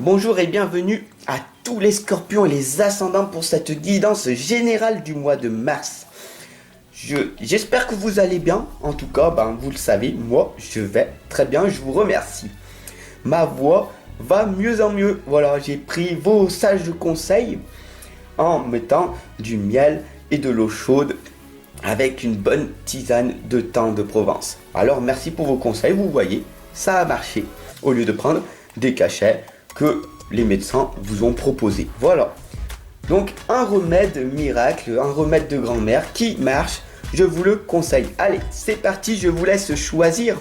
Bonjour et bienvenue à tous les scorpions et les ascendants pour cette guidance générale du mois de mars. J'espère que vous allez bien. En tout cas, vous le savez, moi je vais très bien, je vous remercie. Ma voix va mieux en mieux. Voilà, j'ai pris vos sages conseils en mettant du miel et de l'eau chaude avec une bonne tisane de thym de Provence. Alors merci pour vos conseils, vous voyez, ça a marché au lieu de prendre des cachets que les médecins vous ont proposé. Voilà. Donc un remède miracle, un remède de grand-mère qui marche, je vous le conseille. Allez, c'est parti, je vous laisse choisir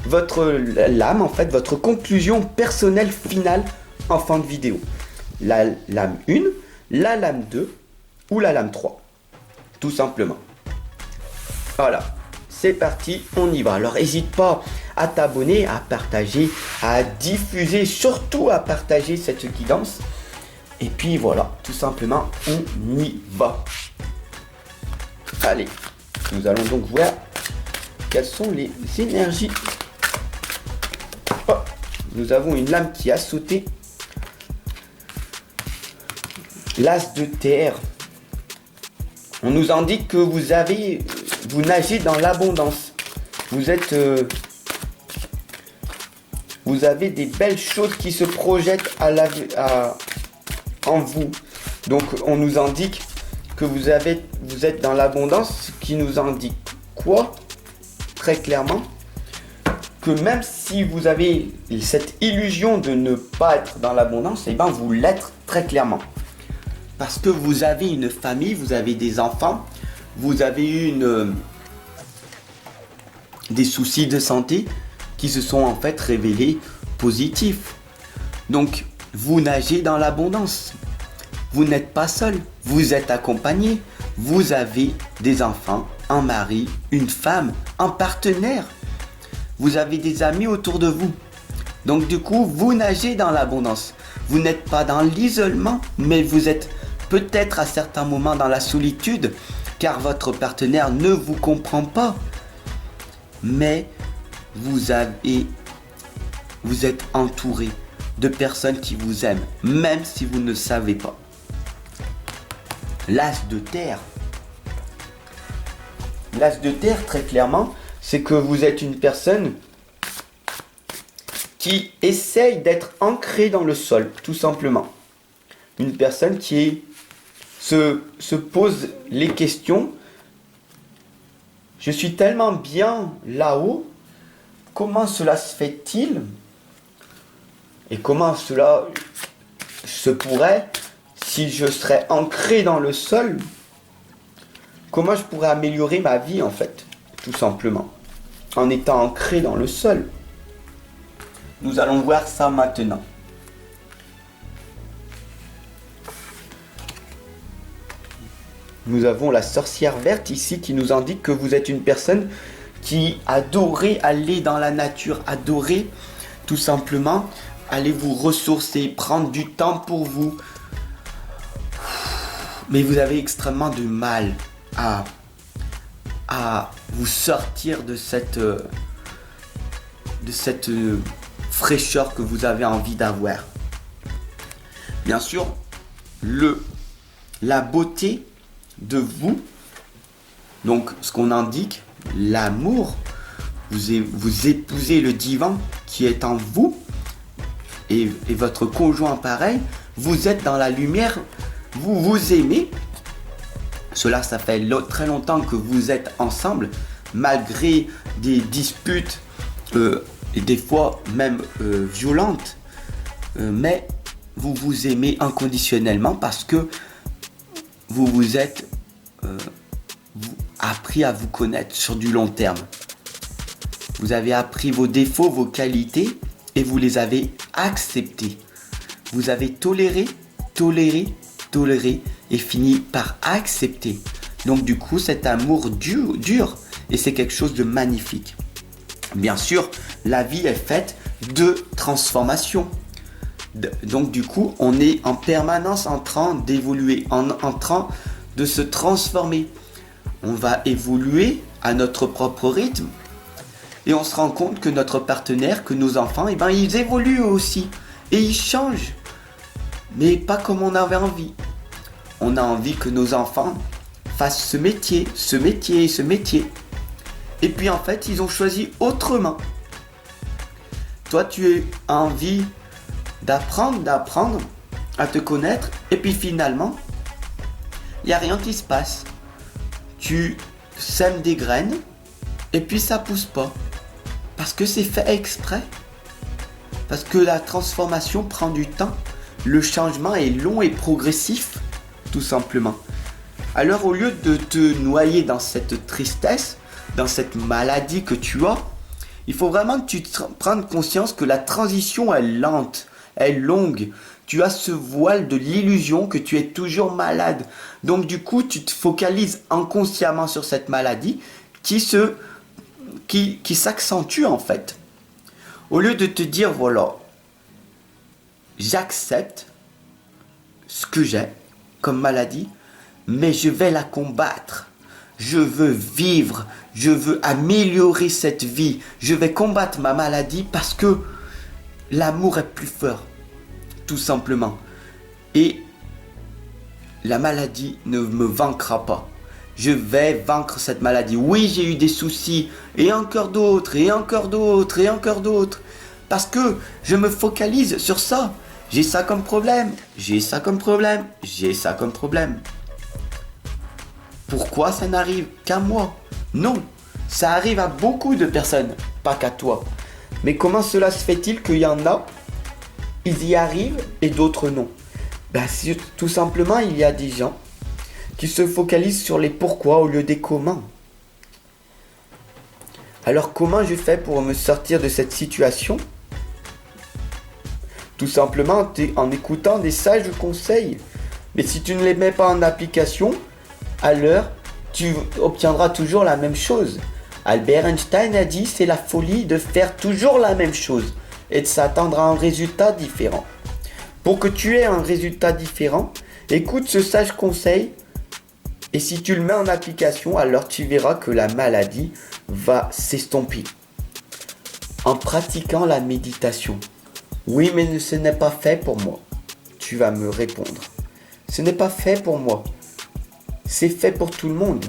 votre lame, en fait, votre conclusion personnelle finale en fin de vidéo. La lame 1, la lame 2 ou la lame 3. Tout simplement. Voilà, c'est parti, on y va. Alors n'hésite pas à t'abonner, à partager, à diffuser, surtout à partager cette guidance. Et puis voilà, tout simplement, on y va. Allez, nous allons donc voir quelles sont les énergies. Oh, nous avons une lame qui a sauté. L'as de terre. On nous indique que vous nagez dans l'abondance. Vous avez des belles choses qui se projettent en vous. Donc on nous indique que vous êtes dans l'abondance, ce qui nous indique quoi? Très clairement, que même si vous avez cette illusion de ne pas être dans l'abondance, vous l'êtes très clairement. Parce que vous avez une famille, vous avez des enfants, vous avez eu des soucis de santé qui se sont en fait révélés positifs. Donc, vous nagez dans l'abondance. Vous n'êtes pas seul, vous êtes accompagné. Vous avez des enfants, un mari, une femme, un partenaire. Vous avez des amis autour de vous. Donc du coup, vous nagez dans l'abondance. Vous n'êtes pas dans l'isolement, mais vous êtes peut-être à certains moments dans la solitude, car votre partenaire ne vous comprend pas. Mais vous êtes entouré de personnes qui vous aiment, même si vous ne le savez pas. L'as de terre. L'as de terre, très clairement, c'est que vous êtes une personne qui essaye d'être ancrée dans le sol, tout simplement. Une personne qui se pose les questions. Je suis tellement bien là-haut, comment cela se fait-il? Et comment cela se pourrait si je serais ancré dans le sol? Comment je pourrais améliorer ma vie en fait, tout simplement, en étant ancré dans le sol? Nous allons voir ça maintenant. Nous avons la sorcière verte ici qui nous indique que vous êtes une personne qui adorait aller dans la nature, adorait tout simplement aller vous ressourcer, prendre du temps pour vous. Mais vous avez extrêmement de mal à vous sortir de cette fraîcheur que vous avez envie d'avoir. Bien sûr, la beauté de vous, donc ce qu'on indique, l'amour, vous épousez le divin qui est en vous et votre conjoint pareil, vous êtes dans la lumière, vous vous aimez. Cela, ça fait très longtemps que vous êtes ensemble, malgré des disputes et des fois même violentes, mais vous vous aimez inconditionnellement parce que vous êtes appris à vous connaître sur du long terme. Vous avez appris vos défauts, vos qualités et vous les avez acceptés. Vous avez toléré et fini par accepter. Donc du coup, cet amour dure et c'est quelque chose de magnifique. Bien sûr, la vie est faite de transformation. Donc du coup, on est en permanence en train d'évoluer, en train de se transformer. On va évoluer à notre propre rythme et on se rend compte que notre partenaire, que nos enfants, ils évoluent aussi. Et ils changent, mais pas comme on avait envie. On a envie que nos enfants fassent ce métier, ce métier, ce métier. Et puis en fait, ils ont choisi autrement. Toi, tu as envie d'apprendre à te connaître. Et puis finalement, il n'y a rien qui se passe. Tu sèmes des graines et puis ça pousse pas. Parce que c'est fait exprès. Parce que la transformation prend du temps. Le changement est long et progressif, tout simplement. Alors au lieu de te noyer dans cette tristesse, dans cette maladie que tu as, il faut vraiment que tu prennes conscience que la transition est lente, est longue. Tu as ce voile de l'illusion que tu es toujours malade. Donc du coup, tu te focalises inconsciemment sur cette maladie qui s'accentue en fait. Au lieu de te dire, voilà, j'accepte ce que j'ai comme maladie, mais je vais la combattre. Je veux vivre, je veux améliorer cette vie. Je vais combattre ma maladie parce que l'amour est plus fort, tout simplement. Et la maladie ne me vaincra pas. Je vais vaincre cette maladie. Oui, j'ai eu des soucis, et encore d'autres, et encore d'autres, et encore d'autres. Parce que je me focalise sur ça. J'ai ça comme problème, j'ai ça comme problème, j'ai ça comme problème. Pourquoi ça n'arrive qu'à moi? Non, ça arrive à beaucoup de personnes, pas qu'à toi. Mais comment cela se fait-il qu'il y en a, ils y arrivent et d'autres non? Tout simplement, il y a des gens qui se focalisent sur les pourquoi au lieu des comment. Alors comment je fais pour me sortir de cette situation? Tout simplement en écoutant des sages conseils. Mais si tu ne les mets pas en application, alors tu obtiendras toujours la même chose. Albert Einstein a dit c'est la folie de faire toujours la même chose et de s'attendre à un résultat différent. Pour que tu aies un résultat différent, écoute ce sage conseil et si tu le mets en application, alors tu verras que la maladie va s'estomper. En pratiquant la méditation. Oui, mais ce n'est pas fait pour moi. Tu vas me répondre. Ce n'est pas fait pour moi. C'est fait pour tout le monde.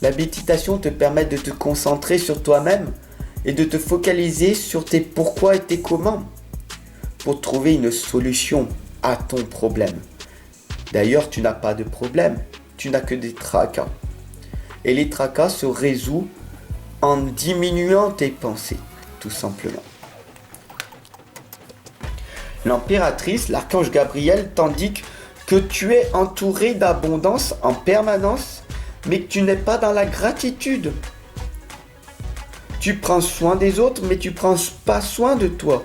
La méditation te permet de te concentrer sur toi-même et de te focaliser sur tes pourquoi et tes comment pour trouver une solution à ton problème. D'ailleurs, tu n'as pas de problème, tu n'as que des tracas. Et les tracas se résolvent en diminuant tes pensées, tout simplement. L'impératrice, l'archange Gabriel, t'indique que tu es entouré d'abondance en permanence, mais que tu n'es pas dans la gratitude. Tu prends soin des autres, mais tu prends pas soin de toi.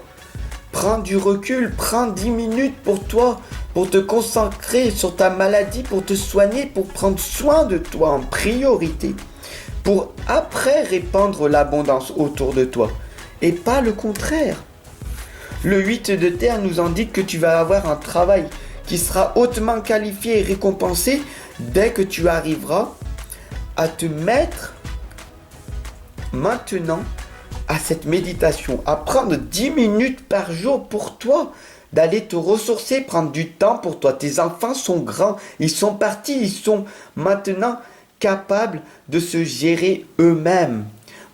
Prends du recul, prends 10 minutes pour toi, pour te concentrer sur ta maladie, pour te soigner, pour prendre soin de toi en priorité, pour après répandre l'abondance autour de toi, et pas le contraire. Le 8 de terre nous indique que tu vas avoir un travail qui sera hautement qualifié et récompensé dès que tu arriveras à te mettre maintenant à cette méditation, à prendre 10 minutes par jour pour toi, d'aller te ressourcer, prendre du temps pour toi. Tes enfants sont grands, ils sont partis, ils sont maintenant capables de se gérer eux-mêmes.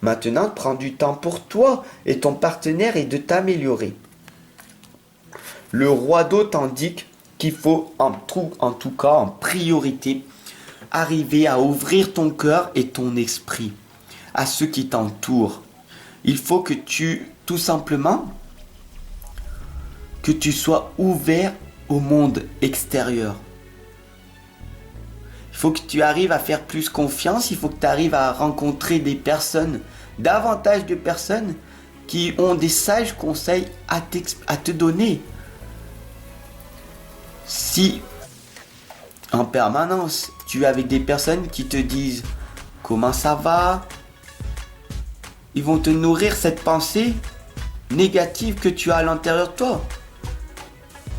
Maintenant, prends du temps pour toi et ton partenaire et de t'améliorer. Le roi d'eau t'indique qu'il faut en tout cas en priorité arriver à ouvrir ton cœur et ton esprit à ceux qui t'entourent. Il faut que tout simplement, que tu sois ouvert au monde extérieur. Il faut que tu arrives à faire plus confiance, il faut que tu arrives à rencontrer des personnes, davantage de personnes qui ont des sages conseils à te donner. Si en permanence tu es avec des personnes qui te disent comment ça va, ils vont te nourrir cette pensée négative que tu as à l'intérieur de toi.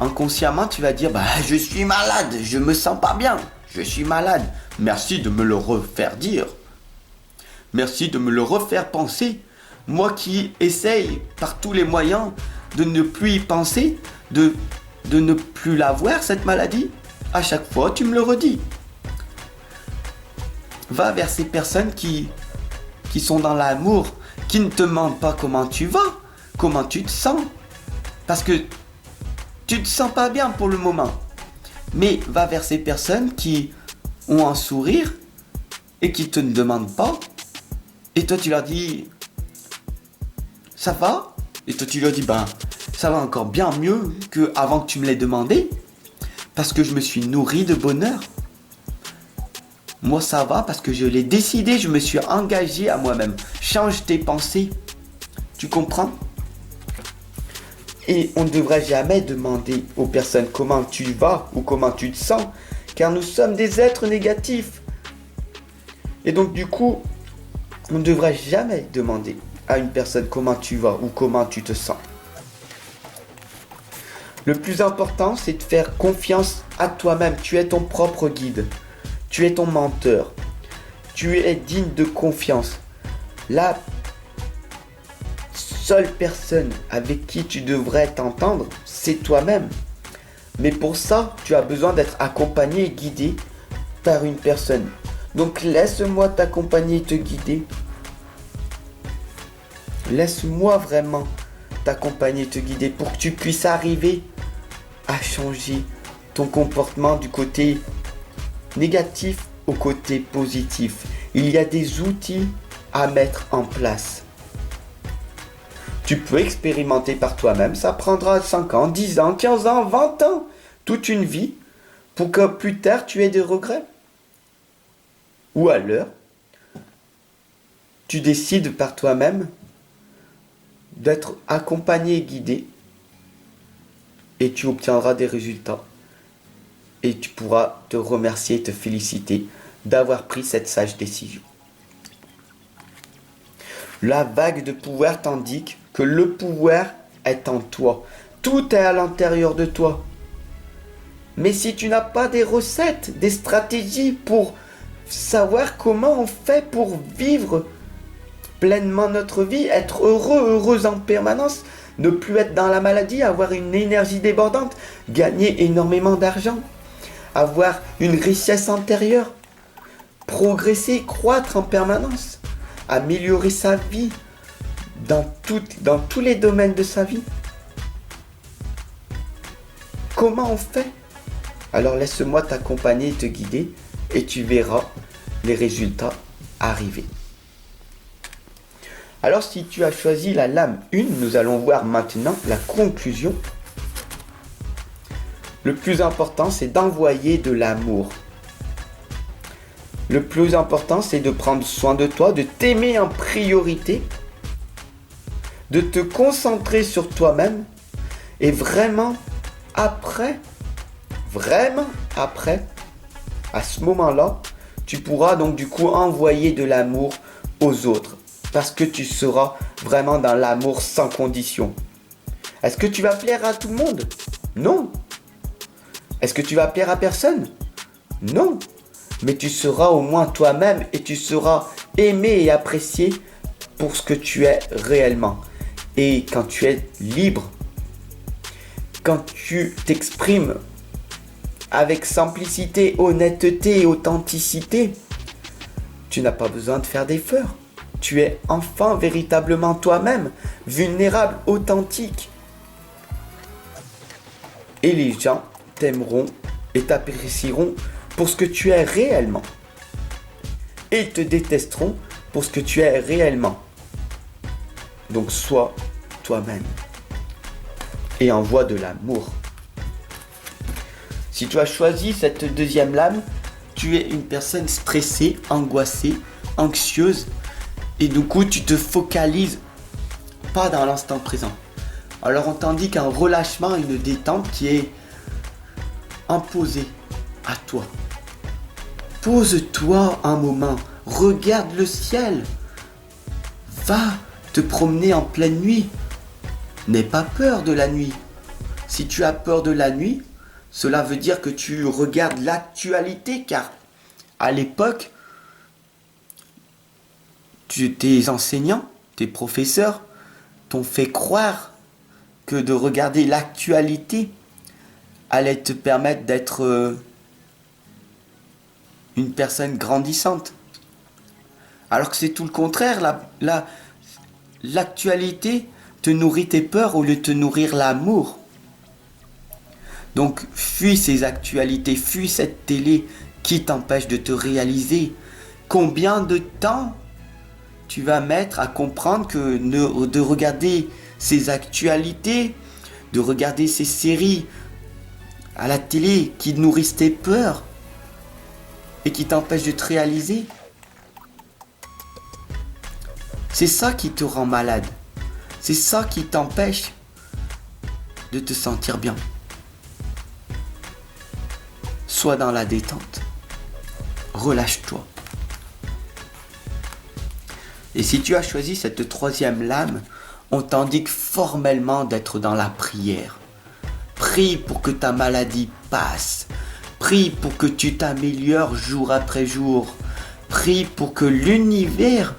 Inconsciemment, tu vas dire je suis malade, je me sens pas bien, je suis malade. Merci de me le refaire dire. Merci de me le refaire penser. Moi qui essaye par tous les moyens de ne plus y penser, de, de ne plus l'avoir, cette maladie, à chaque fois, tu me le redis. Va vers ces personnes qui sont dans l'amour, qui ne te demandent pas comment tu vas, comment tu te sens. Parce que tu te sens pas bien pour le moment. Mais va vers ces personnes qui ont un sourire et qui te ne demandent pas. Et toi tu leur dis, ça va? Et toi tu leur dis, ben ça va encore bien mieux qu'avant que tu me l'aies demandé. Parce que je me suis nourri de bonheur. Moi ça va parce que je l'ai décidé, je me suis engagé à moi-même. Change tes pensées. Tu comprends? Et on ne devrait jamais demander aux personnes comment tu vas ou comment tu te sens, car nous sommes des êtres négatifs. Et donc du coup, on ne devrait jamais demander à une personne comment tu vas ou comment tu te sens. Le plus important, c'est de faire confiance à toi-même. Tu es ton propre guide. Tu es ton menteur. Tu es digne de confiance. La seule personne avec qui tu devrais t'entendre, c'est toi-même. Mais pour ça, tu as besoin d'être accompagné et guidé par une personne. Donc laisse-moi t'accompagner et te guider. Laisse-moi vraiment t'accompagner et te guider pour que tu puisses arriver à changer ton comportement du côté négatif au côté positif. Il y a des outils à mettre en place. Tu peux expérimenter par toi-même, ça prendra 5 ans, 10 ans, 15 ans, 20 ans, toute une vie, pour que plus tard tu aies des regrets. Ou alors, tu décides par toi-même d'être accompagné et guidé, et tu obtiendras des résultats. Et tu pourras te remercier et te féliciter d'avoir pris cette sage décision. La vague de pouvoir t'indique que le pouvoir est en toi. Tout est à l'intérieur de toi. Mais si tu n'as pas des recettes, des stratégies pour savoir comment on fait pour vivre pleinement notre vie, être heureux, heureuse en permanence, ne plus être dans la maladie, avoir une énergie débordante, gagner énormément d'argent, avoir une richesse intérieure, progresser, croître en permanence, améliorer sa vie dans tous les domaines de sa vie. Comment on fait? Alors laisse-moi t'accompagner et te guider et tu verras les résultats arriver. Alors si tu as choisi la lame 1, nous allons voir maintenant la conclusion. Le plus important, c'est d'envoyer de l'amour. Le plus important, c'est de prendre soin de toi, de t'aimer en priorité, de te concentrer sur toi-même et vraiment après, à ce moment-là, tu pourras donc du coup envoyer de l'amour aux autres parce que tu seras vraiment dans l'amour sans condition. Est-ce que tu vas plaire à tout le monde? Non. Est-ce que tu vas plaire à personne? Non. Mais tu seras au moins toi-même et tu seras aimé et apprécié pour ce que tu es réellement. Et quand tu es libre, quand tu t'exprimes avec simplicité, honnêteté et authenticité, tu n'as pas besoin de faire d'efforts. Tu es enfin véritablement toi-même, vulnérable, authentique. Et les gens t'aimeront et t'apprécieront pour ce que tu es réellement. Et ils te détesteront pour ce que tu es réellement. Donc sois toi-même. Et envoie de l'amour. Si tu as choisi cette deuxième lame, tu es une personne stressée, angoissée, anxieuse. Et du coup, tu te focalises pas dans l'instant présent. Alors on t'indique un relâchement, une détente qui est imposée à toi. Pose-toi un moment, regarde le ciel. Va te promener en pleine nuit. N'aie pas peur de la nuit. Si tu as peur de la nuit, cela veut dire que tu regardes l'actualité, car à l'époque, tes enseignants, tes professeurs t'ont fait croire que de regarder l'actualité allait te permettre d'être une personne grandissante. Alors que c'est tout le contraire. L'actualité te nourrit tes peurs au lieu de te nourrir l'amour. Donc fuis ces actualités, fuis cette télé qui t'empêche de te réaliser. Combien de temps tu vas mettre à comprendre que de regarder ces actualités, de regarder ces séries à la télé qui nourrissent tes peurs et qui t'empêchent de te réaliser? C'est ça qui te rend malade. C'est ça qui t'empêche de te sentir bien. Sois dans la détente. Relâche-toi. Et si tu as choisi cette troisième lame, on t'indique formellement d'être dans la prière. Prie pour que ta maladie passe. Prie pour que tu t'améliores jour après jour. Prie pour que l'univers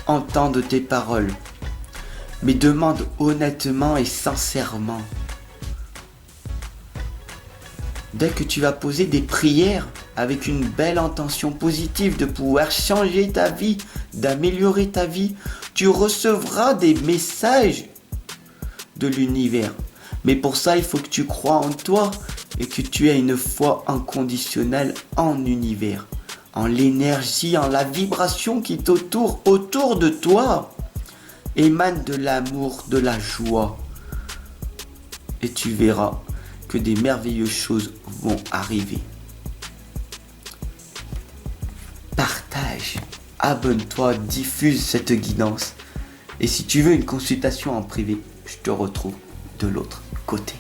entende tes paroles. Mais demande honnêtement et sincèrement. Dès que tu vas poser des prières avec une belle intention positive de pouvoir changer ta vie, d'améliorer ta vie, tu recevras des messages de l'univers. Mais pour ça, il faut que tu crois en toi et que tu aies une foi inconditionnelle en l'univers, en l'énergie, en la vibration qui est autour de toi. Émane de l'amour, de la joie. Et tu verras que des merveilleuses choses vont arriver. Partage, abonne-toi, diffuse cette guidance. Et si tu veux une consultation en privé, je te retrouve de l'autre côté.